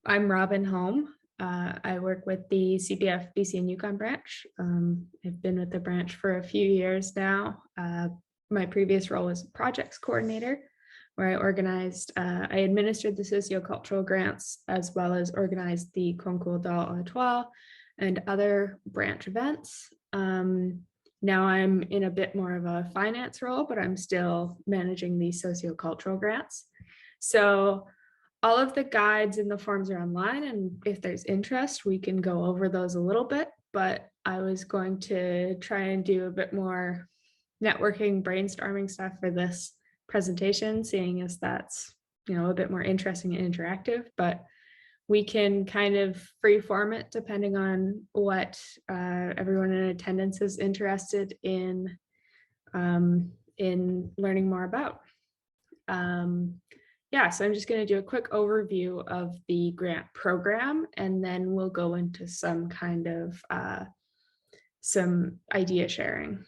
I'm Robin Holm. I work with the CPF BC and Yukon branch. I've been with the branch for a few years now. My previous role was projects coordinator, where I administered the socio-cultural grants as well as organized the Concours d'Étoile and other branch events. Now I'm in a bit more of a finance role, but I'm still managing the socio-cultural grants. So all of the guides and the forms are online, and if there's interest, we can go over those a little bit, but I was going to try and do a bit more networking, brainstorming stuff for this presentation, seeing as that's, a bit more interesting and interactive, but we can kind of free form it depending on what everyone in attendance is interested in learning more about. So I'm just going to do a quick overview of the grant program, and then we'll go into some kind of some idea sharing.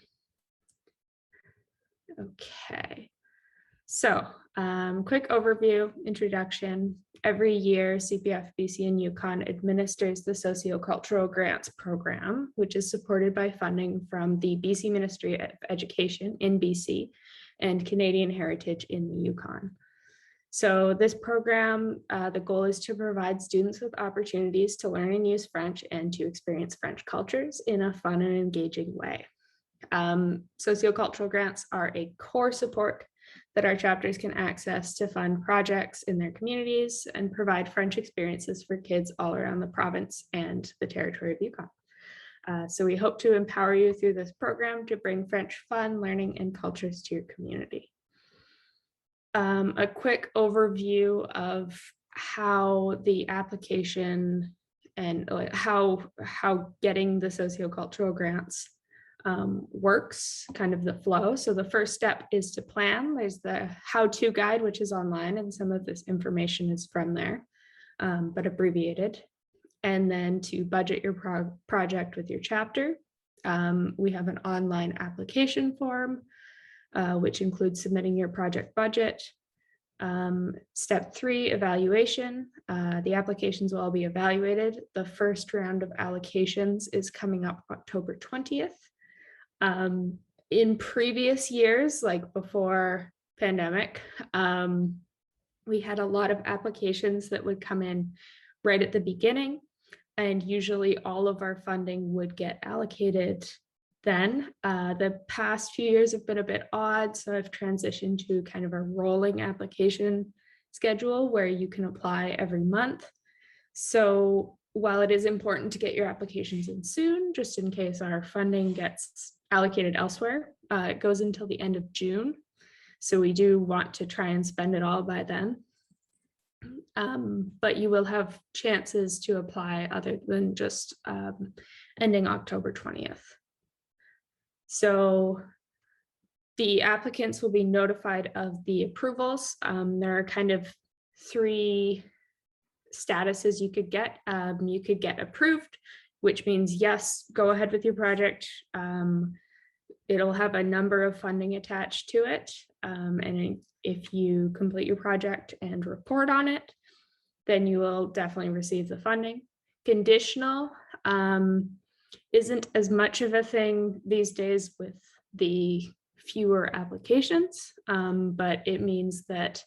Okay, so quick overview, introduction. Every year, CPF BC and Yukon administers the socio-cultural grants program, which is supported by funding from the BC Ministry of Education in BC and Canadian Heritage in the Yukon. So this program, the goal is to provide students with opportunities to learn and use French and to experience French cultures in a fun and engaging way. Sociocultural grants are a core support that our chapters can access to fund projects in their communities and provide French experiences for kids all around the province and the territory of Yukon. So we hope to empower you through this program to bring French fun, learning, and cultures to your community. A quick overview of how the application and how getting the sociocultural grants works, kind of the flow. So the first step is to plan. There's the how-to guide, which is online, and some of this information is from there, but abbreviated. And then to budget your project with your chapter. We have an online application form, which includes submitting your project budget. Step 3, evaluation. The applications will all be evaluated. The first round of allocations is coming up October 20th. In previous years, like before pandemic, we had a lot of applications that would come in right at the beginning, and usually all of our funding would get allocated then. The past few years have been a bit odd, so I've transitioned to kind of a rolling application schedule where you can apply every month. So while it is important to get your applications in soon, just in case our funding gets allocated elsewhere, it goes until the end of June. So we do want to try and spend it all by then. But you will have chances to apply other than just ending October 20th. So the applicants will be notified of the approvals. There are kind of 3 statuses you could get. You could get approved, which means yes, go ahead with your project. It'll have a number of funding attached to it. And if you complete your project and report on it, then you will definitely receive the funding. Conditional isn't as much of a thing these days with the fewer applications, but it means that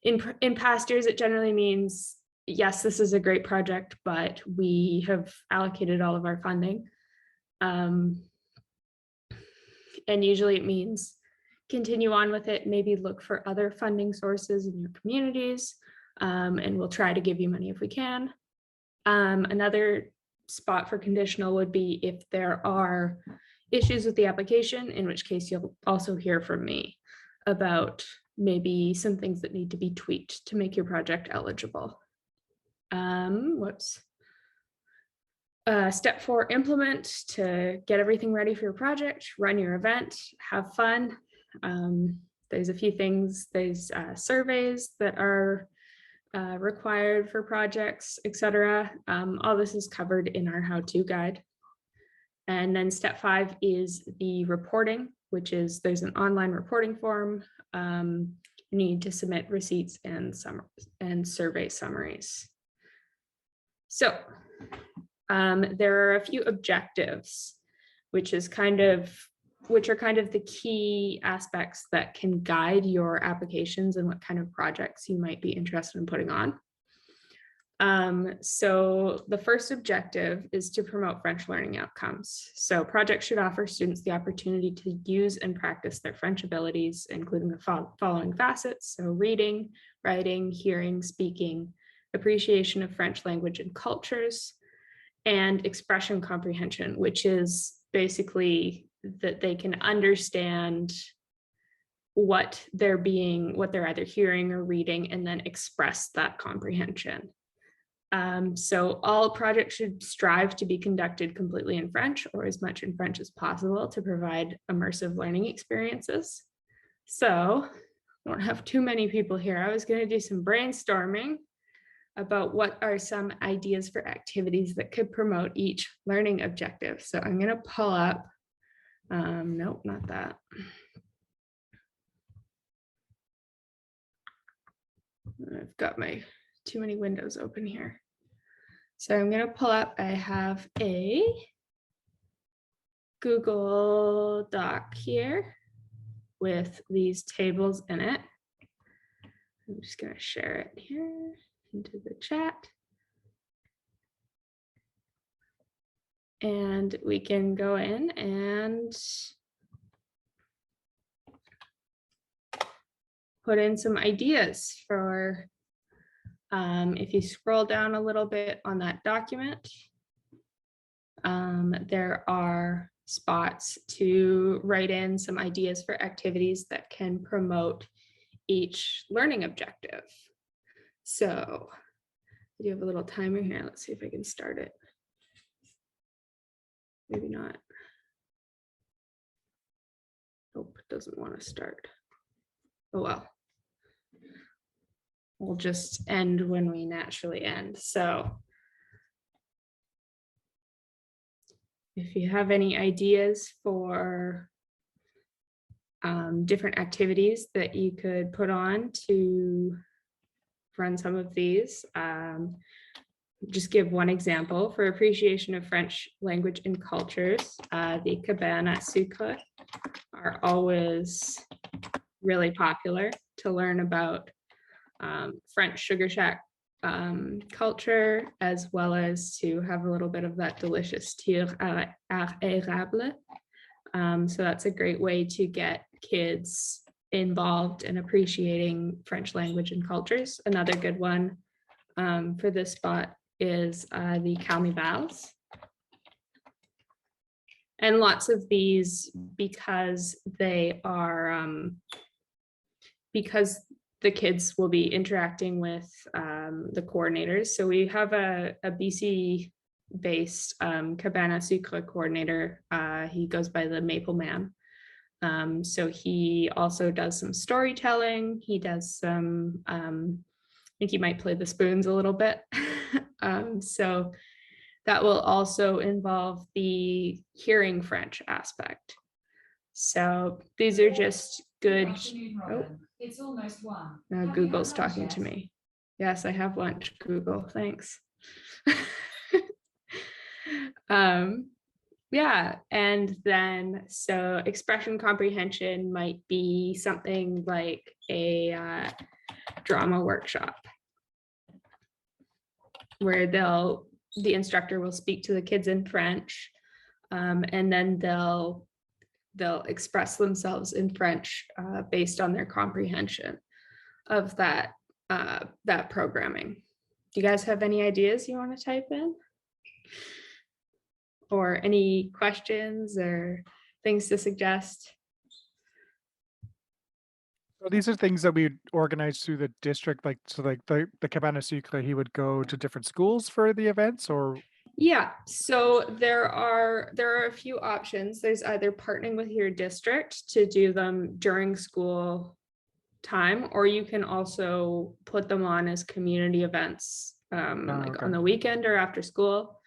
in past years, it generally means, yes, this is a great project, but we have allocated all of our funding. And usually it means continue on with it, maybe look for other funding sources in your communities, and we'll try to give you money if we can. Another spot for conditional would be if there are issues with the application, in which case you'll also hear from me about maybe some things that need to be tweaked to make your project eligible. Step 4, implement, to get everything ready for your project, run your event, have fun. There's a few things, there's surveys that are required for projects, etc. All this is covered in our how-to guide. And then step 5 is the reporting, which is there's an online reporting form. You need to submit receipts and survey summaries. So there are a few objectives, which are kind of the key aspects that can guide your applications and what kind of projects you might be interested in putting on. So the first objective is to promote French learning outcomes. So projects should offer students the opportunity to use and practice their French abilities, including the following facets. So reading, writing, hearing, speaking, appreciation of French language and cultures, and expression comprehension, which is basically that they can understand what they're either hearing or reading, and then express that comprehension. So all projects should strive to be conducted completely in French or as much in French as possible to provide immersive learning experiences. So I don't have too many people here. I was going to do some brainstorming about what are some ideas for activities that could promote each learning objective. So I'm going to pull up, nope, not that. I've got too many windows open here. So I'm going to pull up, I have a Google Doc here with these tables in it. I'm just going to share it here into the chat. And we can go in and put in some ideas for, if you scroll down a little bit on that document, there are spots to write in some ideas for activities that can promote each learning objective. So I do have a little timer here. Let's see if I can start it. Maybe not. Nope, it doesn't want to start. Oh well. We'll just end when we naturally end. So if you have any ideas for different activities that you could put on to run some of these, just give one example. For appreciation of French language and cultures, the cabane à sucre are always really popular to learn about French sugar shack culture, as well as to have a little bit of that delicious tir à érable. So that's a great way to get kids involved in appreciating French language and cultures. Another good one for this spot is the carnivals. And lots of these, because they are, because the kids will be interacting with the coordinators. So we have a BC-based cabane à sucre coordinator. He goes by the Maple Man. So he also does some storytelling. He does some, I think he might play the spoons a little bit. So that will also involve the hearing French aspect. So these are just good. Oh, it's almost one. Now Google's talking to me. Yes, I have lunch, Google, thanks. Yeah, and then so expression comprehension might be something like a drama workshop where the instructor will speak to the kids in French, and then they'll express themselves in French based on their comprehension of that programming. Do you guys have any ideas you want to type in? Or any questions or things to suggest? So these are things that we organize through the district, like so like the cabane à sucre, he would go to different schools for the events, or? Yeah, so there are a few options. There's either partnering with your district to do them during school time, or you can also put them on as community events, like on the weekend or after school.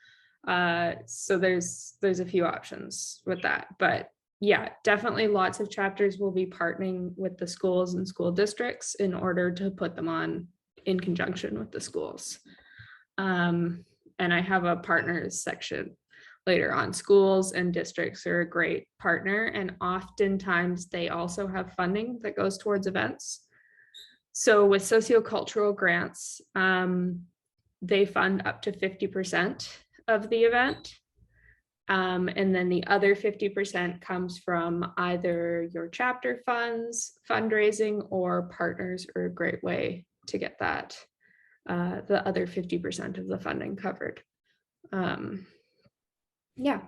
So there's a few options with that, but yeah, definitely lots of chapters will be partnering with the schools and school districts in order to put them on in conjunction with the schools. And I have a partners section later on. Schools and districts are a great partner, and oftentimes they also have funding that goes towards events. So with socio-cultural grants, they fund up to 50% of the event. And then the other 50% comes from either your chapter funds, fundraising, or partners are a great way to get that, the other 50% of the funding covered. Yeah.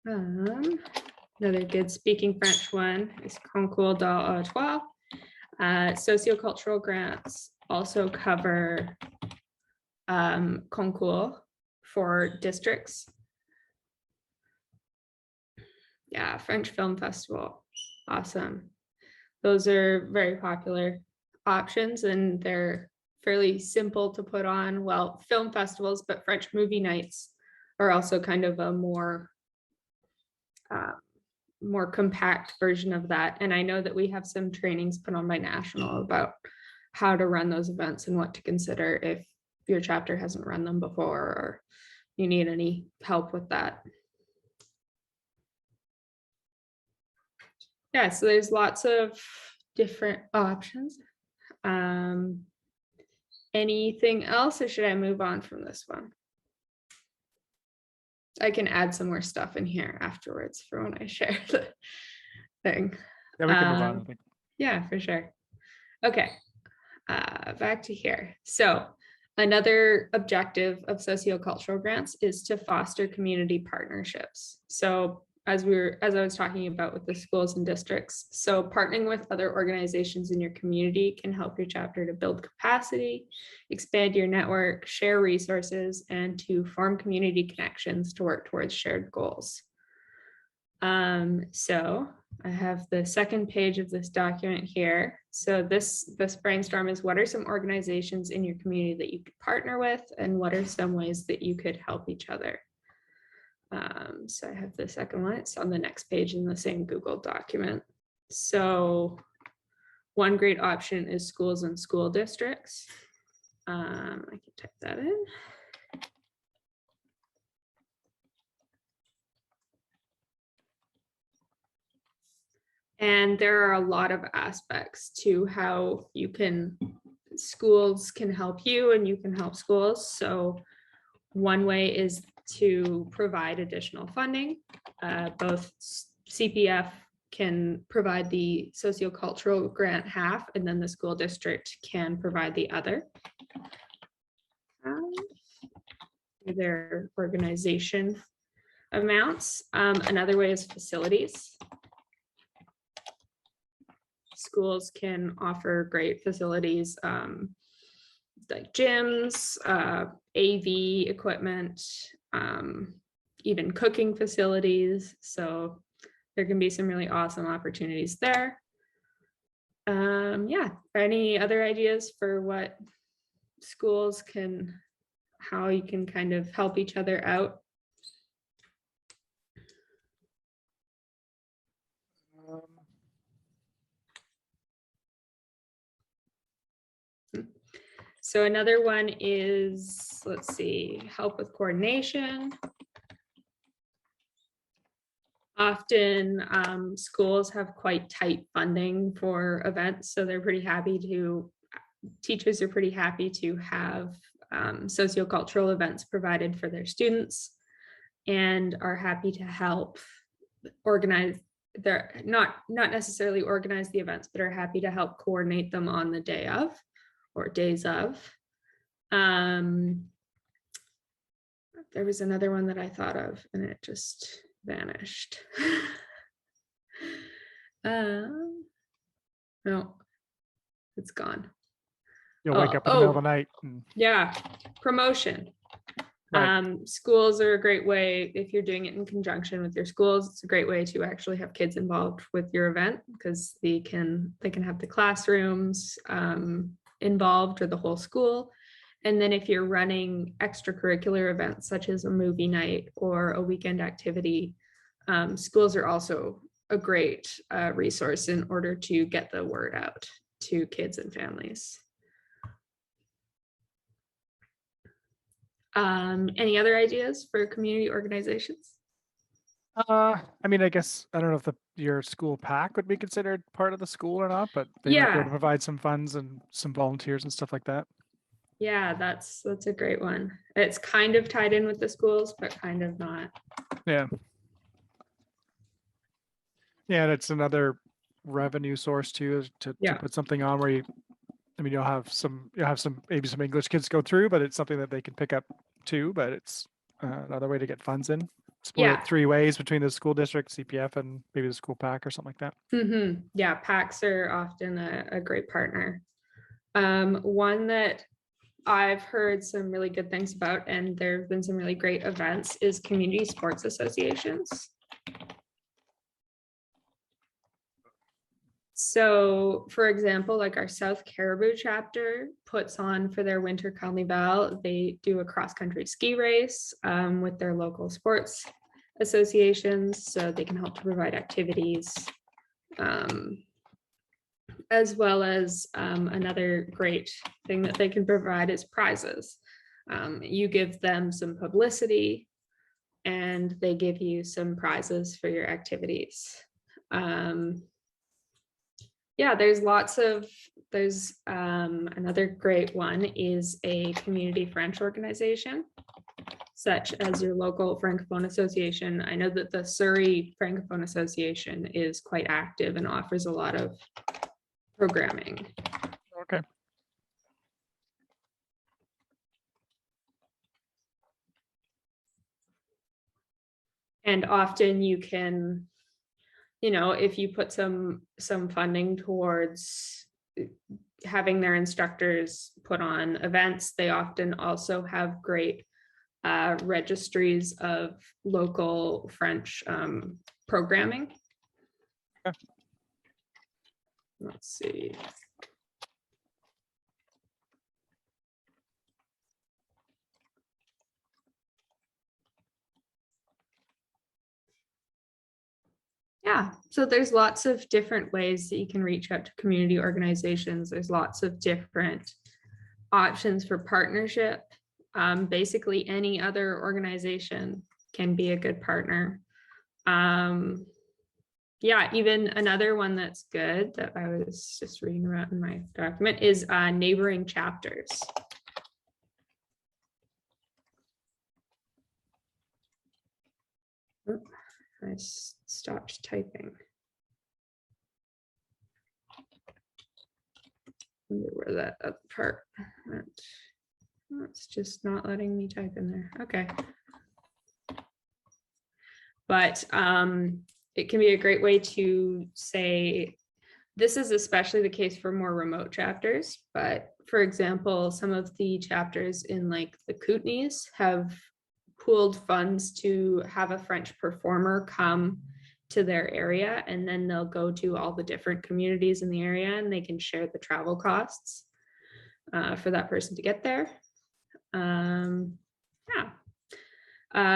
Another good speaking French one is Concours d'Ottawa. Sociocultural grants also cover concours for districts. Yeah, French Film Festival, awesome. Those are very popular options, and they're fairly simple to put on. Well, film festivals, but French movie nights are also kind of a more compact version of that. And I know that we have some trainings put on by National about how to run those events and what to consider if your chapter hasn't run them before or you need any help with that. Yeah, so there's lots of different options. Anything else, or should I move on from this one? I can add some more stuff in here afterwards for when I share the thing. Yeah, we can move on, I think. Yeah, for sure. Okay, back to here. So another objective of sociocultural grants is to foster community partnerships. So as I was talking about with the schools and districts, so partnering with other organizations in your community can help your chapter to build capacity, expand your network, share resources, and to form community connections to work towards shared goals. So I have the second page of this document here. So this brainstorm is, what are some organizations in your community that you could partner with, and what are some ways that you could help each other? So I have the second one. It's on the next page in the same Google document. So one great option is schools and school districts. I can type that in. And there are a lot of aspects to how schools can help you and you can help schools. So one way is to provide additional funding. Both CPF can provide the sociocultural grant half, and then the school district can provide the other. Their organization amounts. Another way is facilities. Schools can offer great facilities like gyms, AV equipment, even cooking facilities. So there can be some really awesome opportunities there. Yeah, any other ideas for what schools can, how you can kind of help each other out? So another one is, let's see, help with coordination. Often schools have quite tight funding for events, so they're pretty happy to, teachers are pretty happy to have sociocultural events provided for their students, and are happy to help organize their, not necessarily organize the events, but are happy to help coordinate them on the day of or days of. There was another one that I thought of and it just vanished. No, it's gone. You'll wake up in the middle of the night. Yeah, promotion. Right. Schools are a great way, if you're doing it in conjunction with your schools, it's a great way to actually have kids involved with your event, because they can have the classrooms involved, or the whole school. And then if you're running extracurricular events such as a movie night or a weekend activity, schools are also a great resource in order to get the word out to kids and families. Any other ideas for community organizations? I mean, I guess I don't know if your school pack would be considered part of the school or not, but they might be able to Yeah, provide some funds and some volunteers and stuff like that. yeah, that's a great one. It's kind of tied in with the schools, but kind of not. Yeah. Yeah, and it's another revenue source too, is to Yeah. put something on where I mean, maybe some English kids go through, but it's something that they can pick up too. But it's another way to get funds in. Split it Yeah. 3 ways between the school district, CPF, and maybe the school pack or something like that. Yeah, PACs are often a great partner. One that I've heard some really good things about, and there have been some really great events, is community sports associations. So, for example, like our South Caribou chapter puts on for their winter carnival, they do a cross-country ski race with their local sports associations, so they can help to provide activities, as well as another great thing that they can provide is prizes. You give them some publicity, and they give you some prizes for your activities. Yeah, there's another great one is a community French organization, such as your local Francophone Association. I know that the Surrey Francophone Association is quite active and offers a lot of programming. Okay. And often you can, if you put some funding towards having their instructors put on events, they often also have great registries of local French programming. Okay. Let's see. Yeah, so there's lots of different ways that you can reach out to community organizations. There's lots of different options for partnership. Basically, any other organization can be a good partner. Yeah, even another one that's good that I was just reading about in my document is neighboring chapters. Oh, I stopped typing. I wonder where that part went. It's just not letting me type in there. Okay. But it can be a great way to say, this is especially the case for more remote chapters, but for example, some of the chapters in like the Kootenays have pooled funds to have a French performer come to their area, and then they'll go to all the different communities in the area and they can share the travel costs for that person to get there. Yeah.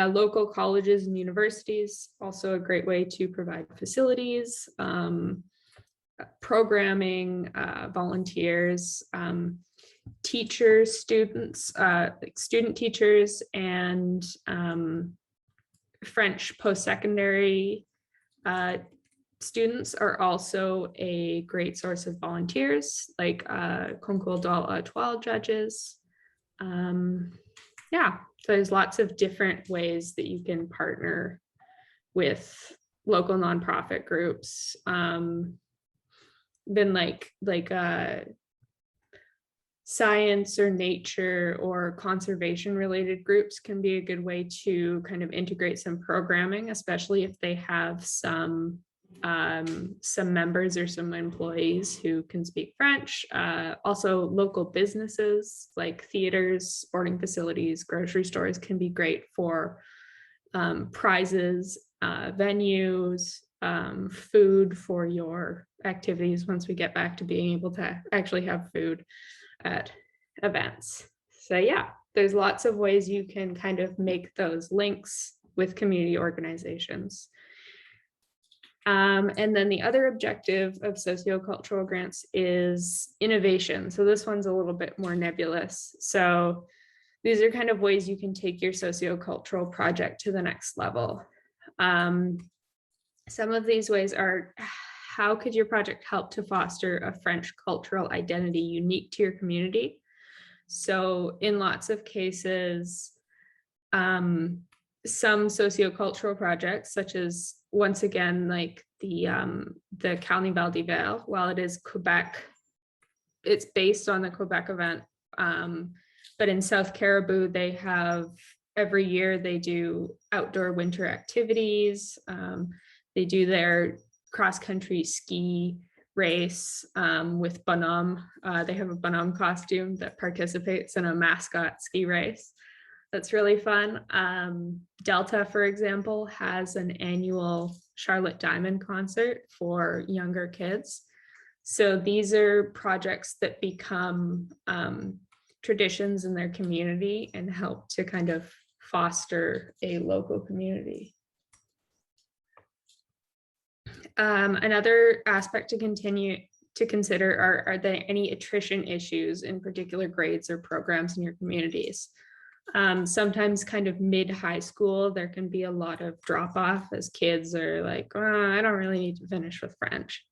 Local colleges and universities, also a great way to provide facilities, programming, volunteers, teachers, students, like student teachers, and French post-secondary students are also a great source of volunteers, like concours d'étoile judges. Yeah, so there's lots of different ways that you can partner with local nonprofit groups. Then like science or nature or conservation related groups can be a good way to kind of integrate some programming, especially if they have some members or some employees who can speak French. Also, local businesses like theaters, sporting facilities, grocery stores can be great for prizes, venues, food for your activities once we get back to being able to actually have food at events. So yeah, there's lots of ways you can kind of make those links with community organizations. And then the other objective of sociocultural grants is innovation. So this one's a little bit more nebulous. So these are kind of ways you can take your sociocultural project to the next level. Some of these ways are, how could your project help to foster a French cultural identity unique to your community? So in lots of cases, some sociocultural projects, such as, once again, like the Carnival d'Hiver, while it is Quebec, it's based on the Quebec event. But in South Caribou, they have, every year they do outdoor winter activities. They do their cross-country ski race with bonhomme. They have a bonhomme costume that participates in a mascot ski race. That's really fun. Delta, for example, has an annual Charlotte Diamond concert for younger kids. So these are projects that become traditions in their community and help to kind of foster a local community. Another aspect to continue to consider are there any attrition issues in particular grades or programs in your communities? Sometimes kind of mid-high school, there can be a lot of drop-off as kids are like, oh, I don't really need to finish with French.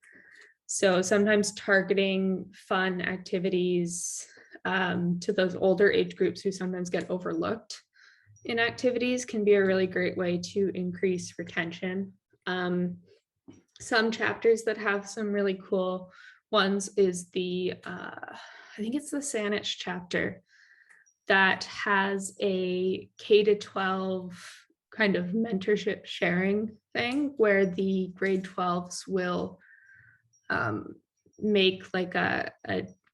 So sometimes targeting fun activities to those older age groups who sometimes get overlooked in activities can be a really great way to increase retention. Some chapters that have some really cool ones is the, I think it's the Saanich chapter that has a K-12 kind of mentorship sharing thing where the grade 12s will make like a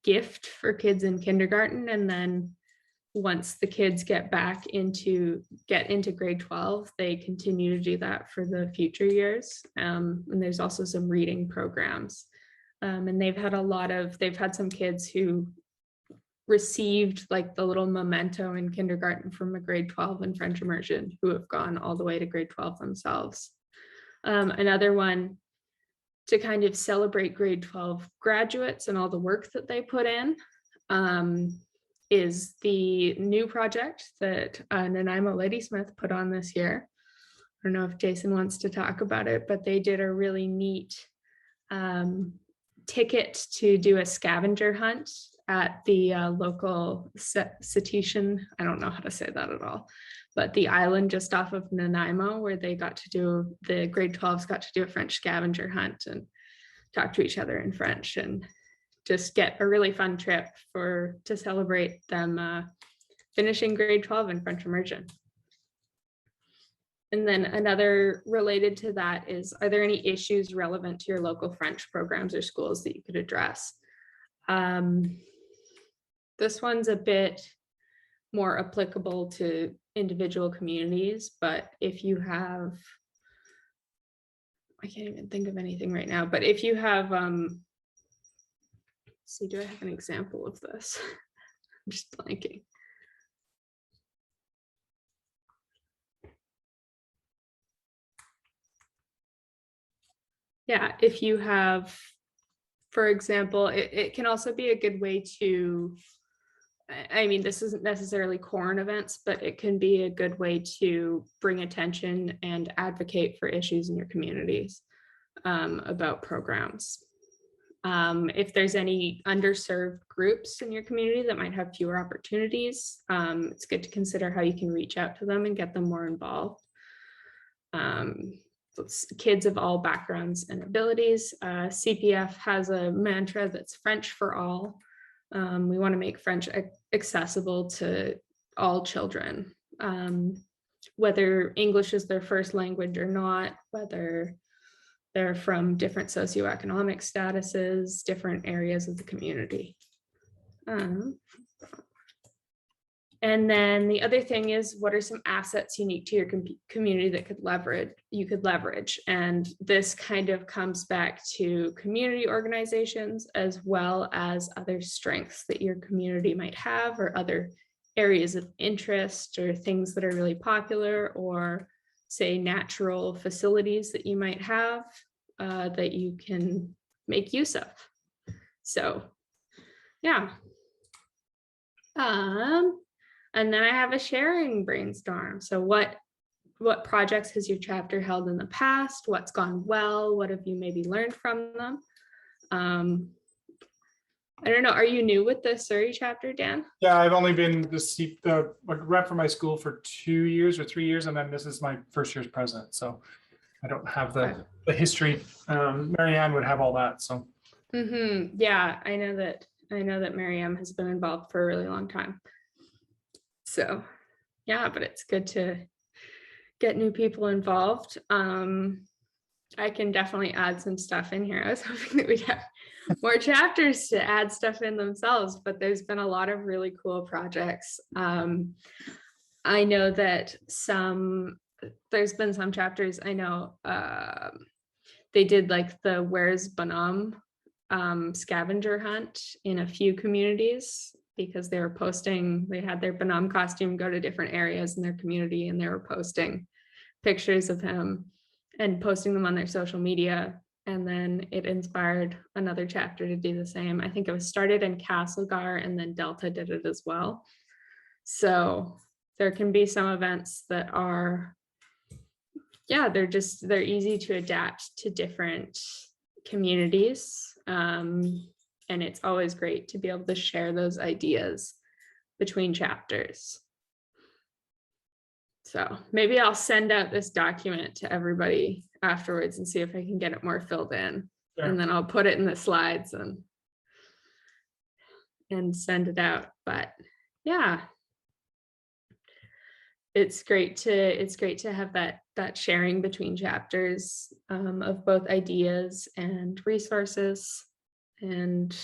gift for kids in kindergarten, and then once the kids get into grade 12, they continue to do that for the future years. And there's also some reading programs. And they've had some kids who received like the little memento in kindergarten from a grade 12 in French immersion who have gone all the way to grade 12 themselves. Another one to kind of celebrate grade 12 graduates and all the work that they put in is the new project that Nanaimo Ladysmith put on this year. I don't know if Jason wants to talk about it, but they did a really neat ticket to do a scavenger hunt at the local Cetacean, I don't know how to say that at all, but the island just off of Nanaimo, where they got to do, the grade 12s got to do a French scavenger hunt and talk to each other in French and just get a really fun trip to celebrate them finishing grade 12 in French immersion. And then another related to that is, are there any issues relevant to your local French programs or schools that you could address? This one's a bit more applicable to individual communities, but if you have, I can't even think of anything right now, but if you have, let's see, do I have an example of this? I'm just blanking. Yeah, if you have, for example, it can also be a good way to, I mean, this isn't necessarily corn events, but it can be a good way to bring attention and advocate for issues in your communities about programs. If there's any underserved groups in your community that might have fewer opportunities, it's good to consider how you can reach out to them and get them more involved. Kids of all backgrounds and abilities. CPF has a mantra that's French for all. We want to make French accessible to all children, whether English is their first language or not, whether they're from different socioeconomic statuses, different areas of the community. And then the other thing is, what are some assets unique to your community that you could leverage? And this kind of comes back to community organizations as well as other strengths that your community might have, or other areas of interest, or things that are really popular, or say natural facilities that you might have. that you can make use of. So yeah. And then I have a sharing brainstorm. So what projects has your chapter held in the past? What's gone well? What have you maybe learned from them? I don't know. Are you new with the Surrey chapter, Dan? Yeah, I've only been the rep for my school for 2 years or 3 years, and then this is my first year's president. So I don't have the history. Marianne would have all that. So yeah, I know that Marianne has been involved for a really long time. So yeah, but it's good to get new people involved. I can definitely add some stuff in here. I was hoping that we'd have more chapters to add stuff in themselves, but there's been a lot of really cool projects. I know that there's been some chapters, I know they did like the Where's Bonhomme scavenger hunt in a few communities, because they had their Bonhomme costume go to different areas in their community, and they were posting pictures of him and posting them on their social media. And then it inspired another chapter to do the same. I think it was started in Castlegar, and then Delta did it as well. So there can be some events that are, they're easy to adapt to different communities. And it's always great to be able to share those ideas between chapters. So maybe I'll send out this document to everybody afterwards and see if I can get it more filled in. Sure. And then I'll put it in the slides and send it out. But yeah, it's great to have that sharing between chapters of both ideas and resources, and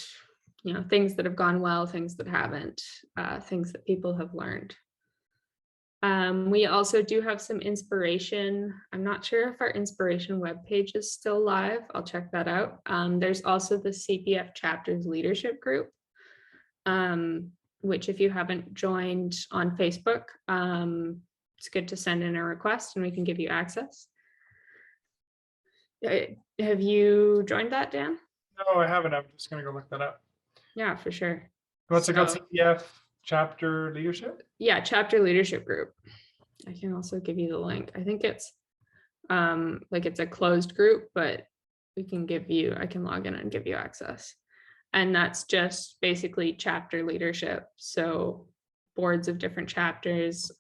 things that have gone well, things that haven't, things that people have learned. We also do have some inspiration. I'm not sure if our inspiration webpage is still live. I'll check that out. There's also the CPF chapters leadership group, which if you haven't joined on Facebook, it's good to send in a request and we can give you access. Have you joined that, Dan? no, I haven't. I'm just going to go look that up. Yeah, for sure. What's it called? CPF chapter leadership? Yeah, chapter leadership group. I can also give you the link. I think it's it's a closed group, but I can log in and give you access. And that's just basically chapter leadership. So boards of different chapters.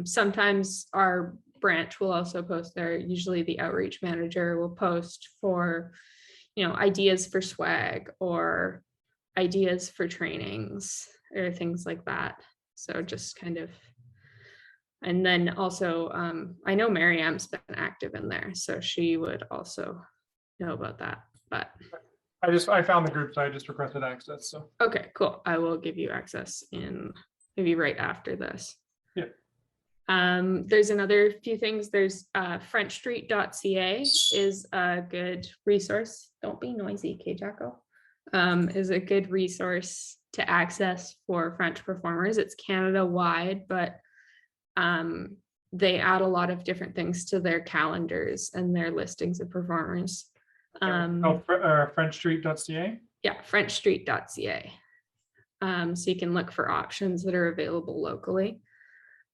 Sometimes our branch will also post there. Usually the outreach manager will post for, ideas for swag or ideas for trainings or things like that. So just kind of, and then also, I know Mariam's been active in there, so she would also know about that. But I found the group, so I just requested access. So okay, cool. I will give you access in maybe right after this. Yeah. There's another few things. There's frenchstreet.ca is a good resource. Don't be noisy, K-Jacko. Is a good resource to access for French performers. It's Canada wide, but they add a lot of different things to their calendars and their listings of performers. frenchstreet.ca? Yeah, frenchstreet.ca. So you can look for options that are available locally.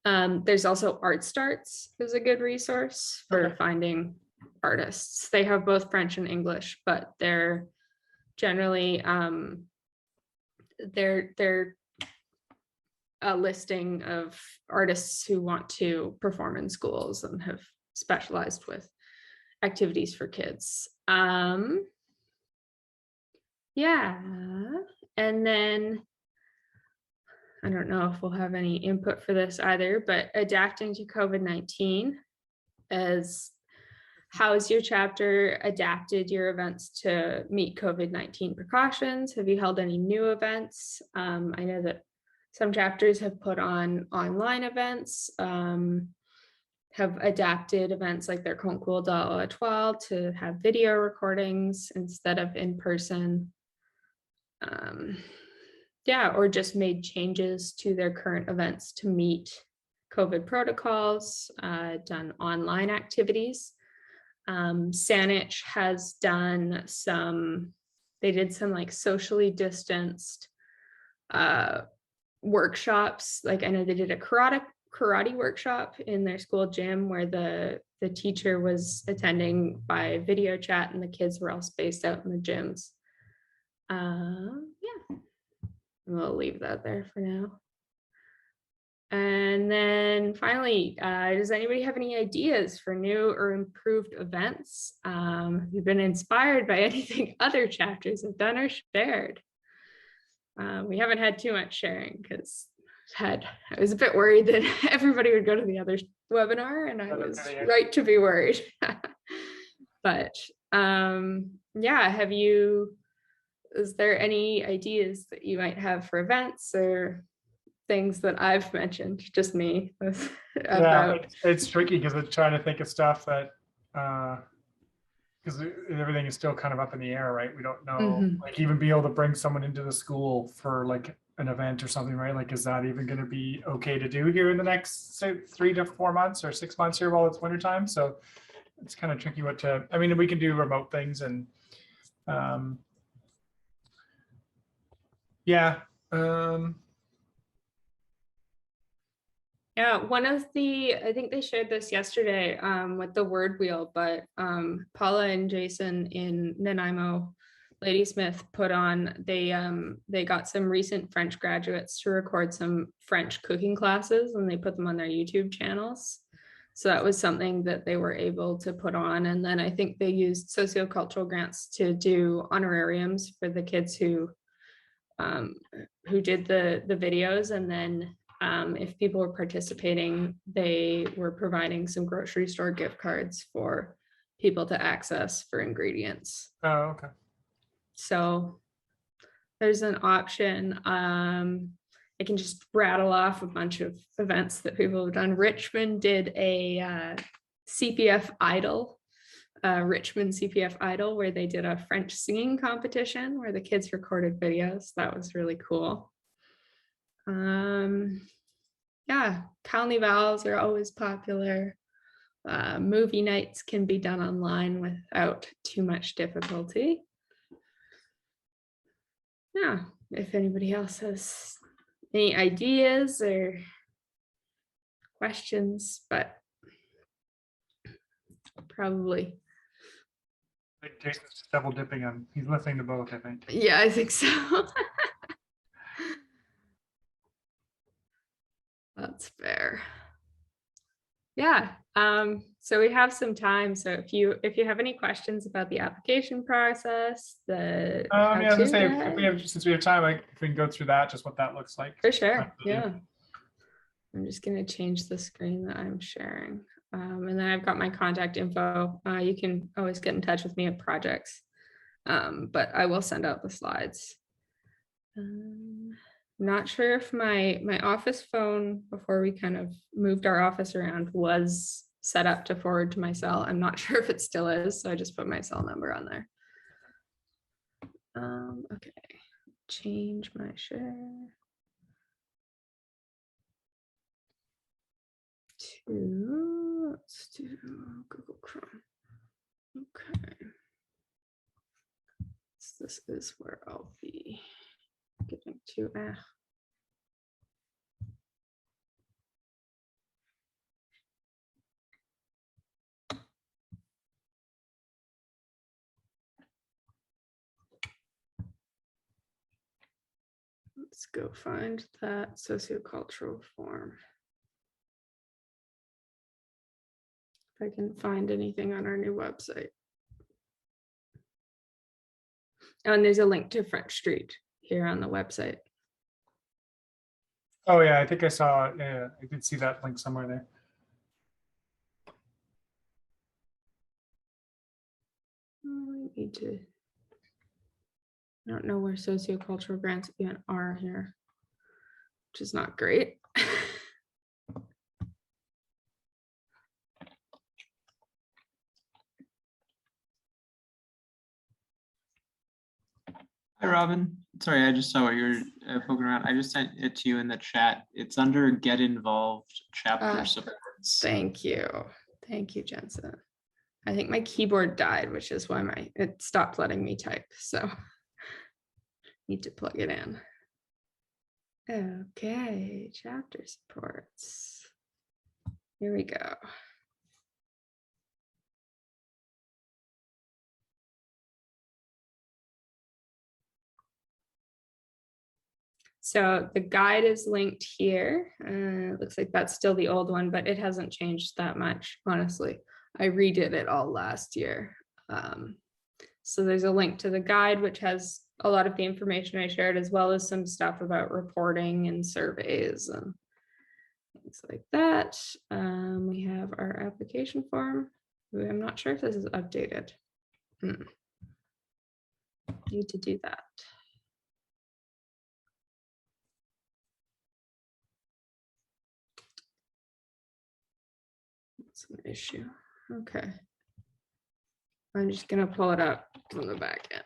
There's also Art Starts is a good resource for finding artists. They have both French and English, but they're generally they're a listing of artists who want to perform in schools and have specialized with activities for kids. Yeah, and then I don't know if we'll have any input for this either, but adapting to COVID-19, as how has your chapter adapted your events to meet COVID-19 precautions? Have you held any new events? I know that some chapters have put on online events, have adapted events like their Concours d'Étoile to have video recordings instead of in person. Or just made changes to their current events to meet COVID protocols, done online activities. Saanich has done they did some like socially distanced workshops. Like I know they did a karate workshop in their school gym where the teacher was attending by video chat and the kids were all spaced out in the gyms. Yeah, we'll leave that there for now. And then finally, does anybody have any ideas for new or improved events? Have you been inspired by anything other chapters have done or shared? We haven't had too much sharing because I was a bit worried that everybody would go to the other webinar, and I was right to be worried. But yeah, is there any ideas that you might have for events or things that I've mentioned, just me, about? Yeah, it's tricky because I'm trying to think of stuff that because everything is still kind of up in the air, right? We don't know, like even be able to bring someone into the school for like an event or something, right? Like, is that even going to be okay to do here in the next, say, 3 to 4 months or 6 months here while it's wintertime? So it's kind of tricky I mean, we can do remote things and yeah. Yeah, I think they shared this yesterday with the word wheel, but Paula and Jason in Nanaimo Ladysmith they got some recent French graduates to record some French cooking classes and they put them on their YouTube channels. So that was something that they were able to put on. And then I think they used socio-cultural grants to do honorariums for the kids who did the videos. And then if people were participating, they were providing some grocery store gift cards for people to access for ingredients. Oh, okay. So there's an option. I can just rattle off a bunch of events that people have done. Richmond did a CPF Idol, Richmond CPF Idol, where they did a French singing competition where the kids recorded videos. That was really cool. Yeah, carnivals are always popular. Movie nights can be done online without too much difficulty. Yeah, if anybody else has any ideas or questions, but probably. I think Jason's just double dipping on, he's listening to both, I think. Yeah, I think so. That's fair. Yeah, so we have some time. So if you have any questions about the application process, Yeah, I was gonna say, since we have time, like if we can go through that, just what that looks like. For sure, yeah. I'm just gonna change the screen that I'm sharing. And then I've got my contact info. You can always get in touch with me at projects, but I will send out the slides. Not sure if my office phone, before we kind of moved our office around, was set up to forward to my cell. I'm not sure if it still is, so I just put my cell number on there. Okay, change my share to, let's do Google Chrome. Okay, so this is where I'll be getting to. Let's go find that sociocultural form. If I can find anything on our new website. Oh, and there's a link to French Street here on the website. Oh yeah, I think I saw, yeah, I did see that link somewhere there. I need to, I don't know where sociocultural grants even are here, which is not great. Hi, Robin. Sorry, I just saw what you were poking around. I just sent it to you in the chat. It's under Get Involved Chapter Supports. Thank you. Thank you, Jensen. I think my keyboard died, which is why it stopped letting me type. So need to plug it in. Okay, chapter supports. Here we go. So the guide is linked here. Looks like that's still the old one, but it hasn't changed that much, honestly. I redid it all last year. So there's a link to the guide, which has a lot of the information I shared, as well as some stuff about reporting and surveys and things like that. We have our application form. I'm not sure if this is updated. Need to do that. That's an issue. Okay. I'm just gonna pull it up from the back end.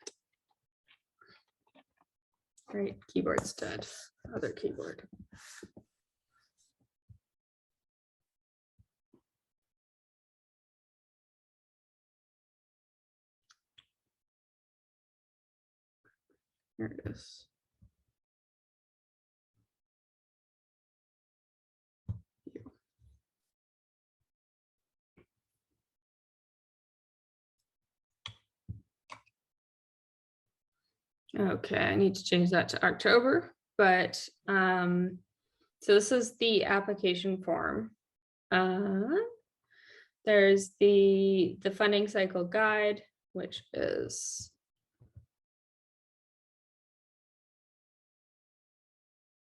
Right, keyboard's dead. Other keyboard. Here it is. Okay, I need to change that to October, but so this is the application form. There's the funding cycle guide, which is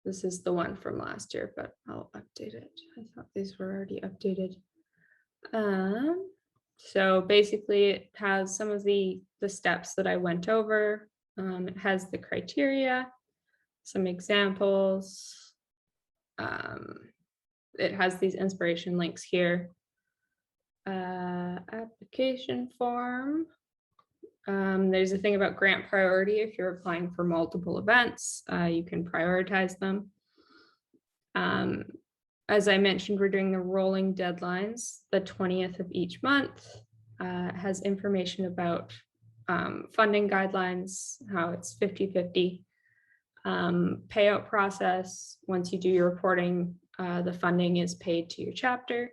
this is the one from last year, but I'll update it. I thought these were already updated. So basically it has some of the steps that I went over. It has the criteria, some examples. It has these inspiration links here. Application form. There's a thing about grant priority. If you're applying for multiple events, you can prioritize them. As I mentioned, we're doing the rolling deadlines, the 20th of each month. Has information about funding guidelines, how it's 50-50. Payout process, once you do your reporting, the funding is paid to your chapter.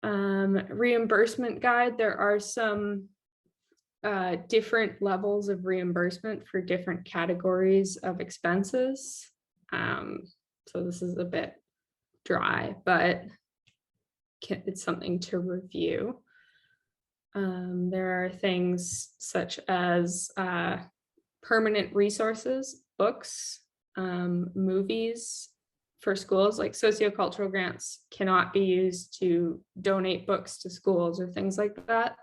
Reimbursement guide, there are some different levels of reimbursement for different categories of expenses. So this is a bit dry, but it's something to review. There are things such as permanent resources, books, movies for schools, like socio-cultural grants cannot be used to donate books to schools or things like that.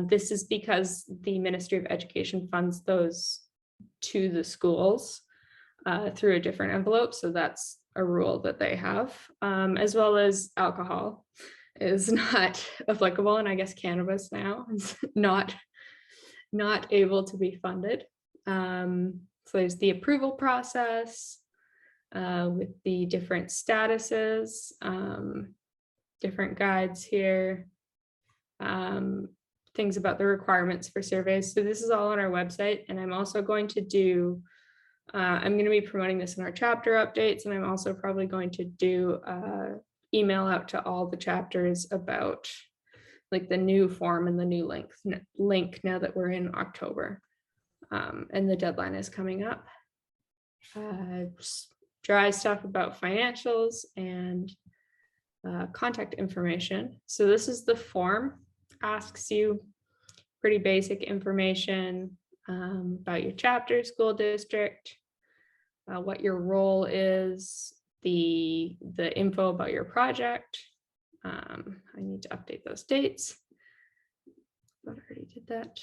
This is because the Ministry of Education funds those to the schools through a different envelope. So that's a rule that they have, as well as alcohol is not applicable. And I guess cannabis now is not able to be funded. So there's the approval process with the different statuses, different guides here, things about the requirements for surveys. So this is all on our website, and I'm also going to do, I'm going to be promoting this in our chapter updates, and I'm also probably going to do email out to all the chapters about like the new form and the new link now that we're in October. And the deadline is coming up. Dry stuff about financials and contact information. So this is the form, asks you pretty basic information about your chapter, school district, what your role is, the info about your project. I need to update those dates. I already did that.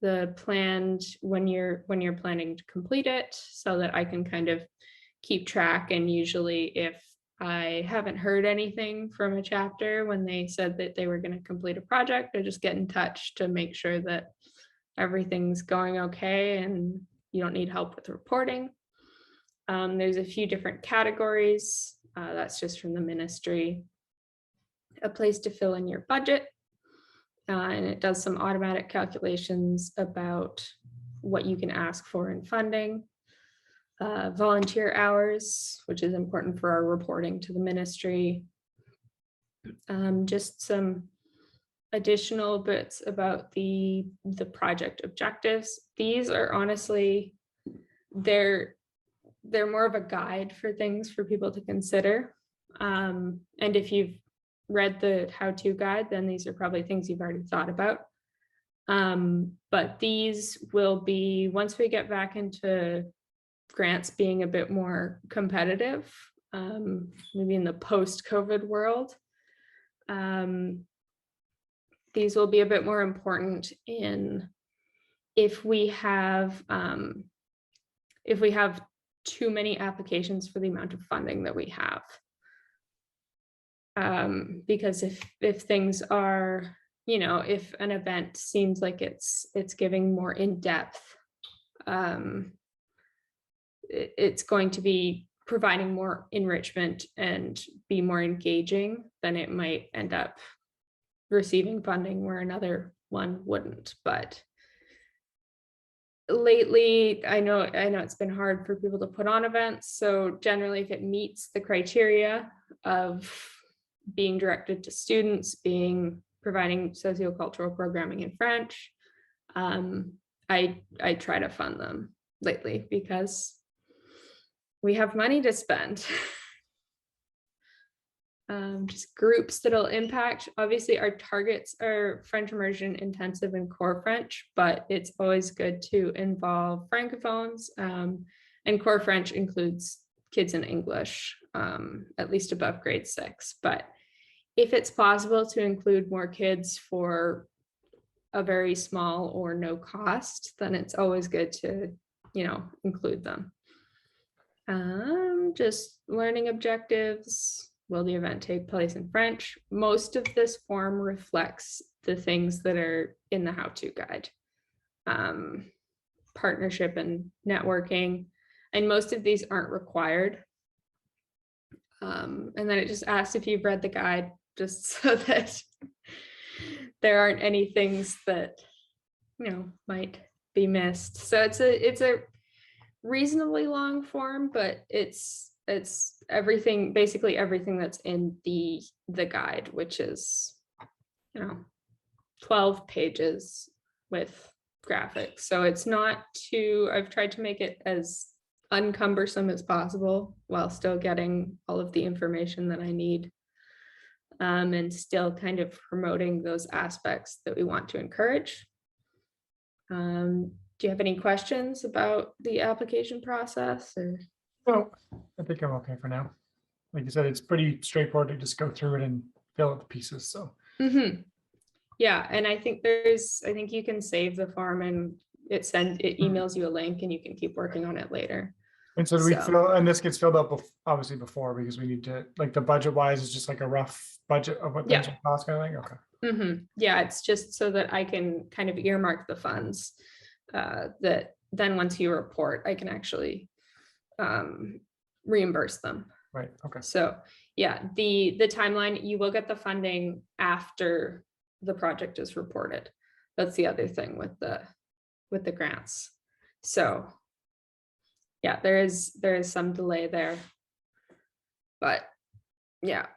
The planned when you're planning to complete it, so that I can kind of keep track. And usually if I haven't heard anything from a chapter when they said that they were going to complete a project, I just get in touch to make sure that everything's going okay and you don't need help with reporting. There's a few different categories. That's just from the ministry. A place to fill in your budget. and it does some automatic calculations about what you can ask for in funding. Volunteer hours, which is important for our reporting to the ministry. Just some additional bits about the project objectives. These are honestly, they're more of a guide for things for people to consider. And if you've read the how-to guide, then these are probably things you've already thought about. But these will be, once we get back into grants being a bit more competitive, maybe in the post-COVID world, these will be a bit more important in if we have too many applications for the amount of funding that we have. Because if things are, you know, if an event seems like it's giving more in-depth, it's going to be providing more enrichment and be more engaging, then it might end up receiving funding where another one wouldn't. But lately, I know it's been hard for people to put on events. So generally, if it meets the criteria of being directed to students, providing socio-cultural programming in French, I try to fund them lately because we have money to spend. Just groups that'll impact. Obviously, our targets are French immersion, intensive, and core French, but it's always good to involve francophones. And core French includes kids in English, at least above grade 6. But if it's possible to include more kids for a very small or no cost, then it's always good to, you know, include them. Just learning objectives. Will the event take place in French? Most of this form reflects the things that are in the how-to guide. Partnership and networking, and most of these aren't required. And then it just asks if you've read the guide, just so that there aren't any things that, you know, might be missed. So it's a reasonably long form, but it's everything, basically everything that's in the guide, which is, you know, 12 pages with graphics. So it's not too, I've tried to make it as uncumbersome as possible while still getting all of the information that I need, and still kind of promoting those aspects that we want to encourage. Do you have any questions about the application process, or? No, I think I'm okay for now. Like you said, it's pretty straightforward to just go through it and fill out the pieces. So yeah, and I think you can save the form and it emails you a link and you can keep working on it later. And so do we fill, and this gets filled out obviously before, because we need to, like, the budget wise is just like a rough budget of what things will cost, kind of thing. Okay. Yeah, it's just so that I can kind of earmark the funds, that then once you report, I can actually reimburse them. Right. Okay. So yeah, the timeline, you will get the funding after the project is reported. That's the other thing with the grants. So yeah, there is some delay there, but yeah.